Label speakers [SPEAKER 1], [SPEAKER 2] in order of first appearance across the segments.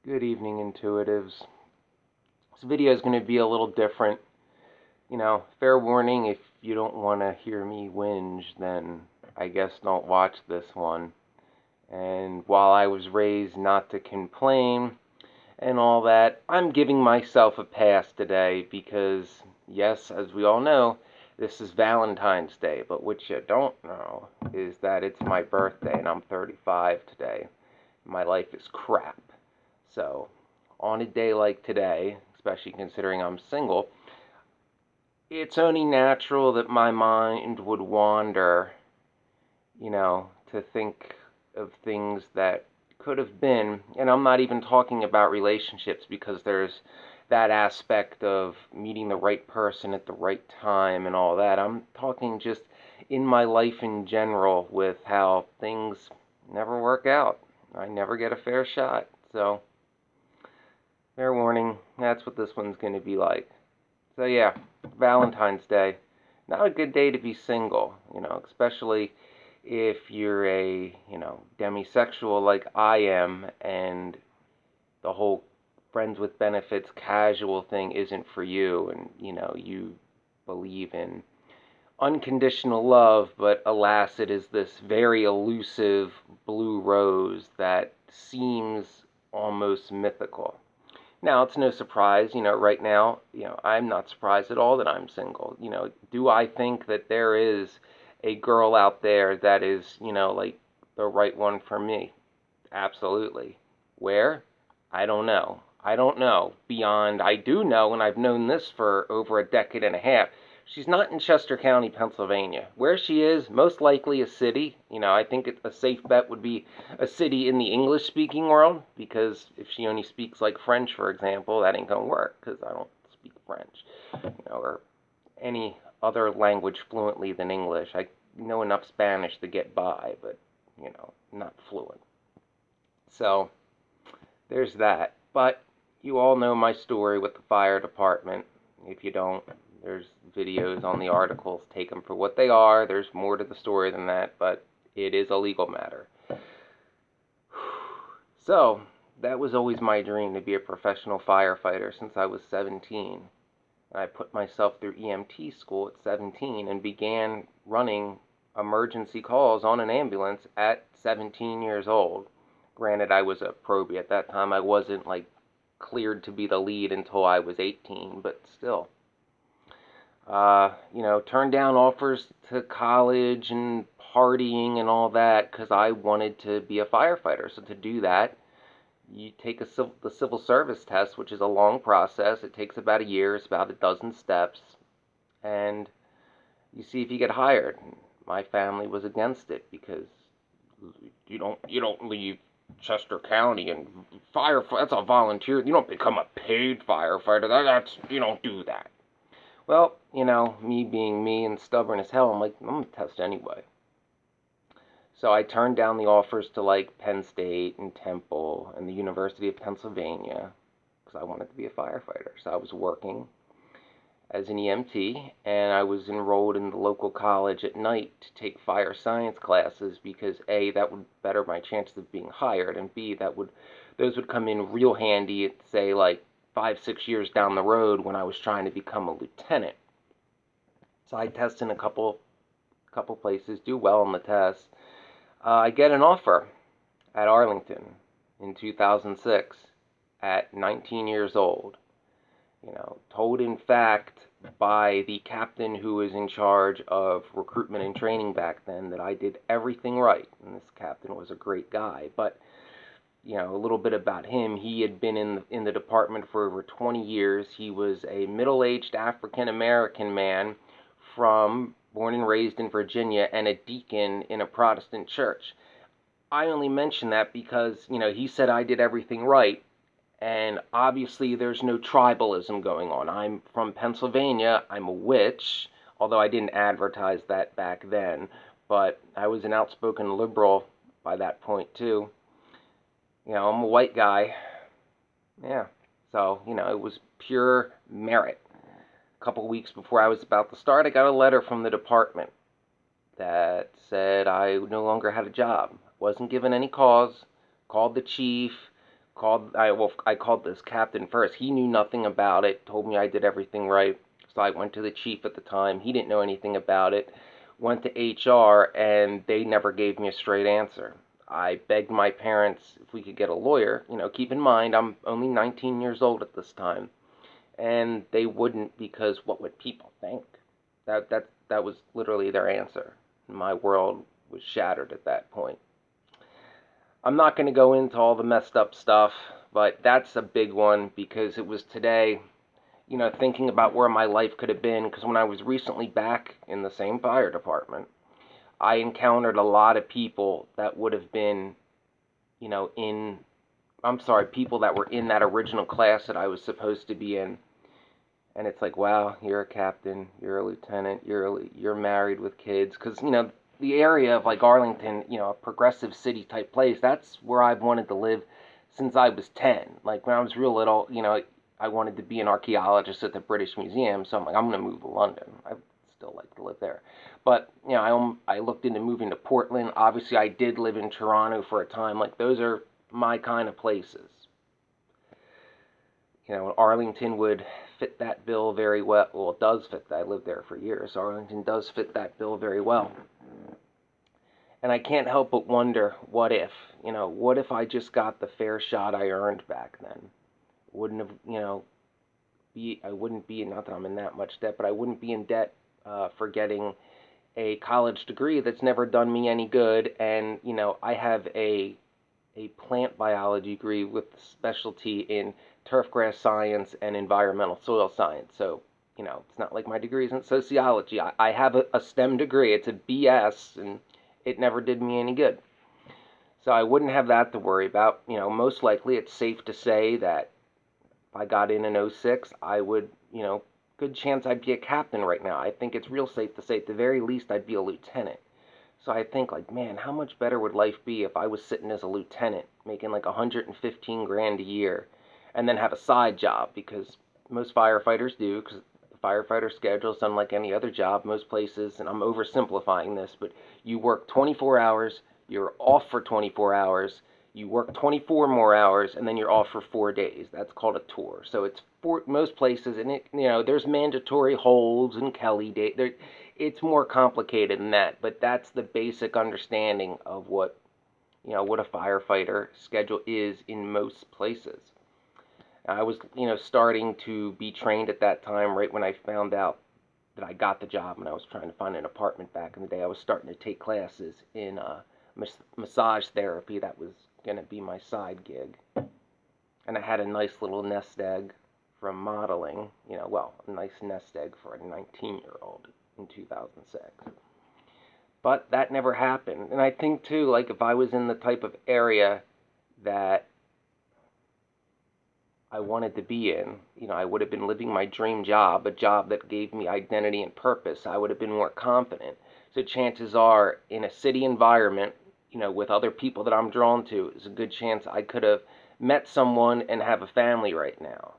[SPEAKER 1] Good evening, intuitives. This video is going to be a little different. Fair warning, if you don't want to hear me whinge, then I guess don't watch this one. And while I was raised not to complain and all that, I'm giving myself a pass today because, yes, as we all know, this is Valentine's Day. But what you don't know is that it's my birthday and I'm 35 today. My life is crap. So, on a day like today, especially considering I'm single, it's only natural that my mind would wander, to think of things that could have been. And I'm not even talking about relationships because there's that aspect of meeting the right person at the right time and all that. I'm talking just in my life in general with how things never work out. I never get a fair shot. So, fair warning, that's what this one's going to be like. So yeah, Valentine's Day. Not a good day to be single, especially if you're a, demisexual like I am and the whole friends with benefits casual thing isn't for you and, you believe in unconditional love, but alas, it is this very elusive blue rose that seems almost mythical. Now, it's no surprise, right now, I'm not surprised at all that I'm single. Do I think that there is a girl out there that is, like the right one for me? Absolutely. Where? I don't know. I don't know. Beyond, I do know, and I've known this for over a decade and a half. She's not in Chester County, Pennsylvania. Where she is, most likely a city. I think a safe bet would be a city in the English speaking world, because if she only speaks like French, for example, that ain't gonna work, because I don't speak French, or any other language fluently than English. I know enough Spanish to get by, but, not fluent. So, there's that. But you all know my story with the fire department. If you don't, there's videos on the articles. Take them for what they are. There's more to the story than that, but it is a legal matter. So, that was always my dream, to be a professional firefighter since I was 17. I put myself through EMT school at 17 and began running emergency calls on an ambulance at 17 years old. Granted, I was a probie at that time. I wasn't like cleared to be the lead until I was 18, but still. Turned down offers to college and partying and all that because I wanted to be a firefighter. So to do that, you take the civil service test, which is a long process. It takes about a year. It's about a dozen steps, and you see if you get hired. My family was against it because you don't leave Chester County and firefight. That's a volunteer. You don't become a paid firefighter. That's you don't do that. Well, me being me and stubborn as hell, I'm like, I'm gonna test anyway. So I turned down the offers to like Penn State and Temple and the University of Pennsylvania because I wanted to be a firefighter. So I was working as an EMT, and I was enrolled in the local college at night to take fire science classes because A, that would better my chances of being hired, and B, those would come in real handy at, say, like 5-6 years down the road when I was trying to become a lieutenant. So I test in a couple places, do well on the test. I get an offer at Arlington in 2006 at 19 years old. Told in fact by the captain who was in charge of recruitment and training back then that I did everything right. And this captain was a great guy. But, a little bit about him. He had been in the department for over 20 years. He was a middle-aged African-American man born and raised in Virginia and a deacon in a Protestant church. I only mention that because, he said I did everything right. And obviously there's no tribalism going on. I'm from Pennsylvania. I'm a witch, although I didn't advertise that back then. But I was an outspoken liberal by that point, too. I'm a white guy. Yeah. So, it was pure merit. A couple weeks before I was about to start, I got a letter from the department that said I no longer had a job. Wasn't given any cause. Called the chief. I called this captain first. He knew nothing about it, told me I did everything right. So I went to the chief at the time. He didn't know anything about it. Went to HR, and they never gave me a straight answer. I begged my parents if we could get a lawyer. Keep in mind, I'm only 19 years old at this time. And they wouldn't, because what would people think? That was literally their answer. My world was shattered at that point. I'm not going to go into all the messed up stuff, but that's a big one because it was today, thinking about where my life could have been. Because when I was recently back in the same fire department, I encountered a lot of people that would have been, people that were in that original class that I was supposed to be in. And it's like, wow, you're a captain, you're a lieutenant, you're married with kids. Because, the area of like Arlington, a progressive city type place, that's where I've wanted to live since I was 10. Like when I was real little, I wanted to be an archaeologist at the British Museum. So I'm like, I'm going to move to London. I still like to live there. But, I looked into moving to Portland. Obviously, I did live in Toronto for a time. Like those are my kind of places. Arlington would fit that bill very well. Well, it does fit that. I lived there for years. Arlington does fit that bill very well. And I can't help but wonder, what if I just got the fair shot I earned back then? Wouldn't have, I wouldn't be, not that I'm in that much debt, but I wouldn't be in debt for getting a college degree that's never done me any good. And, I have a plant biology degree with specialty in turfgrass science and environmental soil science. So, it's not like my degree isn't sociology. I have a STEM degree. It's a BS, and it never did me any good. So I wouldn't have that to worry about. Most likely it's safe to say that if I got in '06, I would, good chance I'd be a captain right now. I think it's real safe to say at the very least I'd be a lieutenant. So I think like, man, how much better would life be if I was sitting as a lieutenant, making like 115 grand a year, and then have a side job, because most firefighters do, because the firefighter schedule is unlike any other job. Most places, and I'm oversimplifying this, but you work 24 hours, you're off for 24 hours, you work 24 more hours, and then you're off for 4 days. That's called a tour. So it's for most places, and there's mandatory holds and Kelly day. It's more complicated than that, but that's the basic understanding of what a firefighter schedule is in most places. I was starting to be trained at that time, right when I found out that I got the job, and I was trying to find an apartment back in the day. I was starting to take classes in massage therapy. That was going to be my side gig, and I had a nice little nest egg from modeling. A nice nest egg for a 19-year-old in 2006. But that never happened. And I think too, like if I was in the type of area that I wanted to be in, I would have been living my dream job, a job that gave me identity and purpose. I would have been more confident. So chances are, in a city environment, with other people that I'm drawn to, there's a good chance I could have met someone and have a family right now.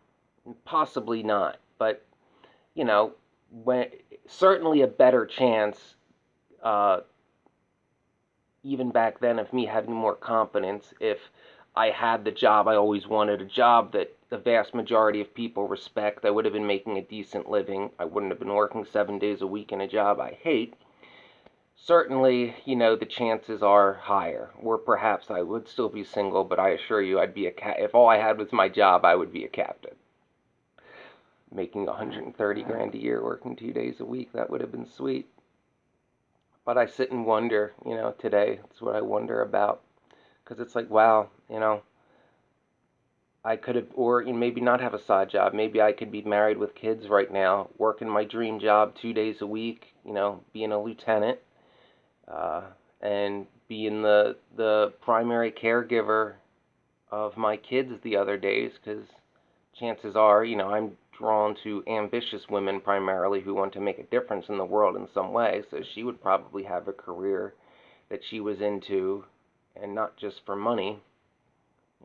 [SPEAKER 1] Possibly not, but when certainly a better chance, uh, even back then, of me having more confidence if I had the job I always wanted, a job that the vast majority of people respect. I would have been making a decent living. I wouldn't have been working 7 days a week in a job I hate. Certainly, the chances are higher. Or perhaps I would still be single, but I assure you I'd be if all I had was my job, I would be a captain. Making 130 grand a year, working 2 days a week, that would have been sweet. But I sit and wonder, today, it's what I wonder about. Because it's like, wow, I could have, or maybe not have a side job. Maybe I could be married with kids right now, working my dream job 2 days a week, being a lieutenant, uh, and being the primary caregiver of my kids the other days, because chances are, I'm drawn to ambitious women primarily who want to make a difference in the world in some way. So she would probably have a career that she was into, and not just for money.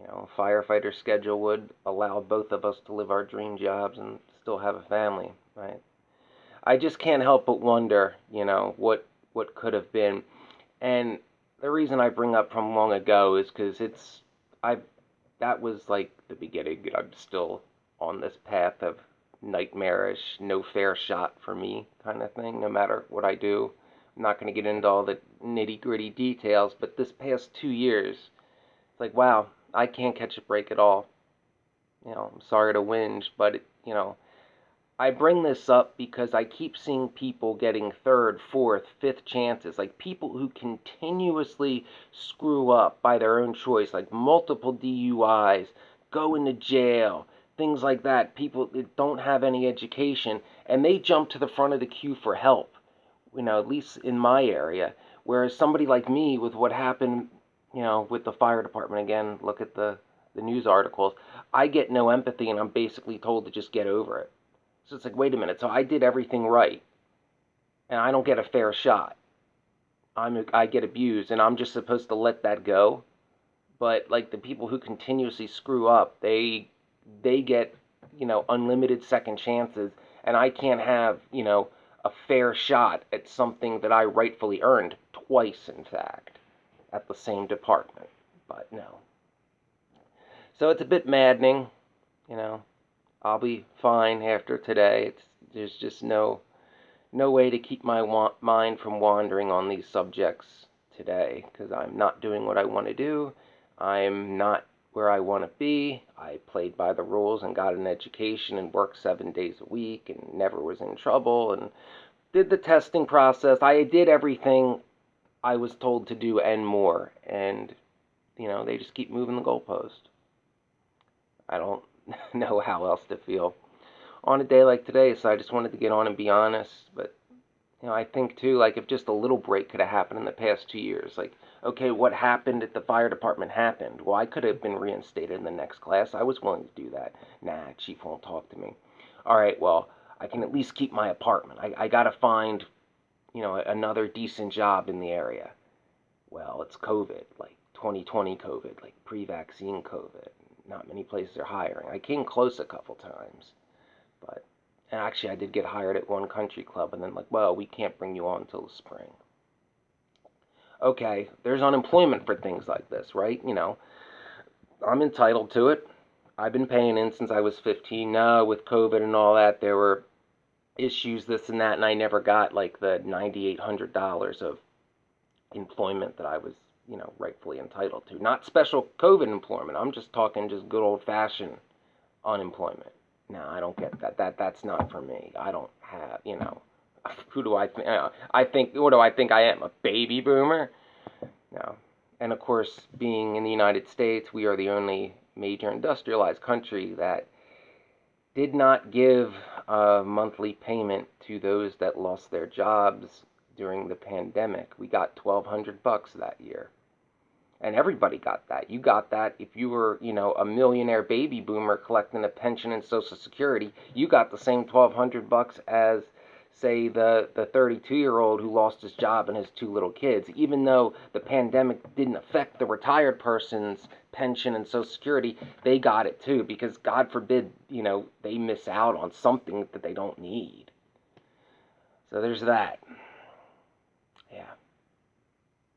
[SPEAKER 1] A firefighter schedule would allow both of us to live our dream jobs and still have a family, right? I just can't help but wonder, what could have been. And the reason I bring up from long ago is because I've that was like the beginning. I'm still on this path of nightmarish, no fair shot for me kind of thing, no matter what I do. I'm not going to get into all the nitty gritty details, but this past 2 years, it's like, wow, I can't catch a break at all. I'm sorry to whinge, but, I bring this up because I keep seeing people getting third, fourth, fifth chances, like people who continuously screw up by their own choice, like multiple DUIs, go into jail, things like that. People that don't have any education, and they jump to the front of the queue for help, at least in my area. Whereas somebody like me, with what happened, with the fire department, again, look at the news articles, I get no empathy and I'm basically told to just get over it. So it's like, wait a minute. So I did everything right, and I don't get a fair shot. I get abused, and I'm just supposed to let that go. But like the people who continuously screw up, they get unlimited second chances, and I can't have a fair shot at something that I rightfully earned twice, in fact, at the same department. But no. So it's a bit maddening, you know. I'll be fine after today. There's just no way to keep my mind from wandering on these subjects today, because I'm not doing what I want to do. I'm not where I want to be. I played by the rules and got an education and worked 7 days a week and never was in trouble and did the testing process. I did everything I was told to do and more. And, they just keep moving the goalpost. I don't know how else to feel on a day like today, so I just wanted to get on and be honest. But I think too, like if just a little break could have happened in the past 2 years, like, okay, what happened at the fire department happened. Well, I could have been reinstated in the next class. I was willing to do that. Nah, chief won't talk to me. All right, well, I can at least keep my apartment. I gotta find, another decent job in the area. Well, it's COVID, like 2020 COVID, like pre-vaccine COVID. Not many places are hiring. I came close a couple times, but and actually I did get hired at one country club, and then like, well, we can't bring you on until the spring. Okay, there's unemployment for things like this, right? I'm entitled to it. I've been paying in since I was 15. Now with COVID and all that, there were issues, this and that, and I never got like the $9,800 of employment that I was, rightfully entitled to. Not special COVID employment. I'm just talking just good old fashioned unemployment. No, I don't get that. That's not for me. I don't have, who do I think? What do I think I am? A baby boomer? No. And of course, being in the United States, we are the only major industrialized country that did not give a monthly payment to those that lost their jobs during the pandemic. We got $1,200 that year. And everybody got that. You got that if you were, a millionaire baby boomer collecting a pension and Social Security. You got the same $1,200 as, say, the 32-year-old who lost his job and his two little kids. Even though the pandemic didn't affect the retired person's pension and Social Security, they got it too, because God forbid, they miss out on something that they don't need. So there's that. Yeah.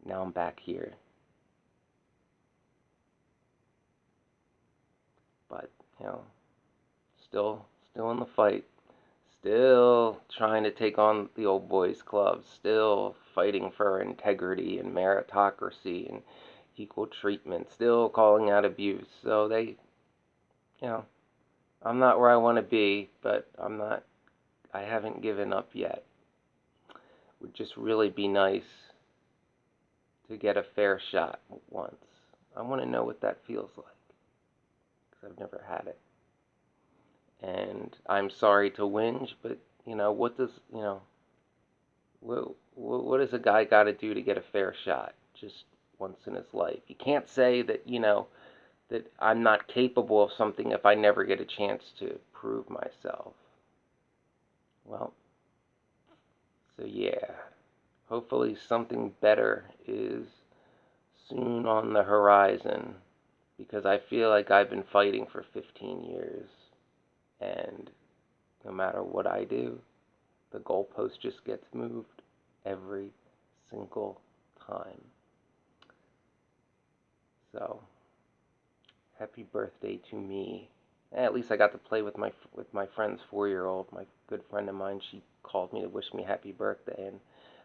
[SPEAKER 1] Now I'm back here. But, still in the fight. Still trying to take on the old boys club. Still fighting for integrity and meritocracy and equal treatment. Still calling out abuse. So I'm not where I want to be, but I haven't given up yet. Would just really be nice to get a fair shot once. I want to know what that feels like, because I've never had it. And I'm sorry to whinge, but what does what does a guy got to do to get a fair shot just once in his life? You can't say that that I'm not capable of something if I never get a chance to prove myself. Well, so yeah, hopefully something better is soon on the horizon, because I feel like I've been fighting for 15 years. And no matter what I do, the goalpost just gets moved every single time. So, Happy birthday to me. At least I got to play with my friend's 4-year-old. My good friend of mine, she called me to wish me happy birthday, and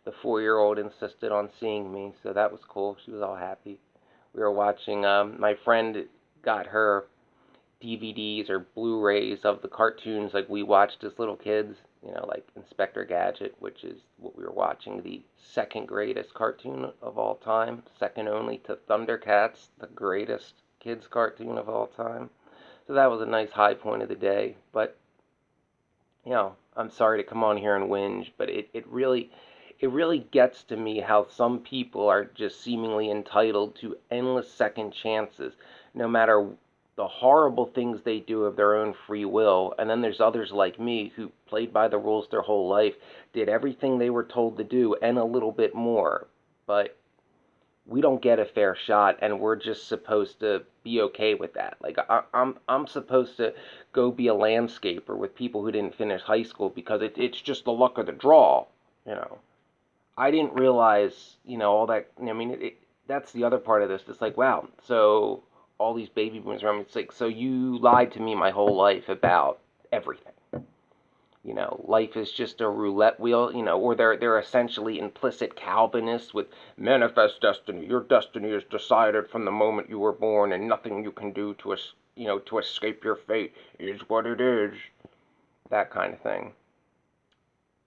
[SPEAKER 1] the 4-year-old insisted on seeing me, so that was cool. She was all happy. We were watching. My friend got her DVDs or Blu-rays of the cartoons like we watched as little kids. Like Inspector Gadget, which is what we were watching, the second greatest cartoon of all time, second only to Thundercats, the greatest kids cartoon of all time. So that was a nice high point of the day. But I'm sorry to come on here and whinge, but it really gets to me how some people are just seemingly entitled to endless second chances, no matter the horrible things they do of their own free will. And then there's others like me who played by the rules their whole life, did everything they were told to do and a little bit more. But we don't get a fair shot, and we're just supposed to be okay with that. Like I'm supposed to go be a landscaper with people who didn't finish high school because it's just the luck of the draw. You know, I didn't realize all that. I mean, that's the other part of this. It's like, wow, so all these baby boomers around me. It's like, so you lied to me my whole life about everything. Life is just a roulette wheel, or they're essentially implicit Calvinists with manifest destiny. Your destiny is decided from the moment you were born, and nothing you can do to escape your fate is what it is. That kind of thing.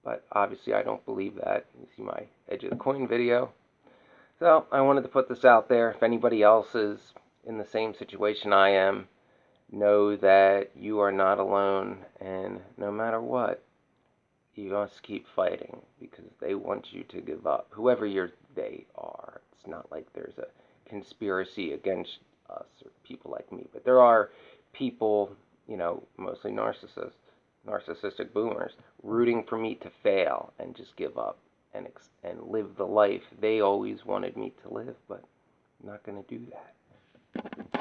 [SPEAKER 1] But obviously, I don't believe that. You see my edge of the coin video. So I wanted to put this out there. If anybody else is in the same situation I am, know that you are not alone, and no matter what, you must keep fighting because they want you to give up. Whoever they are. It's not like there's a conspiracy against us or people like me, but there are people, mostly narcissistic boomers, rooting for me to fail and just give up and live the life they always wanted me to live, but I'm not going to do that.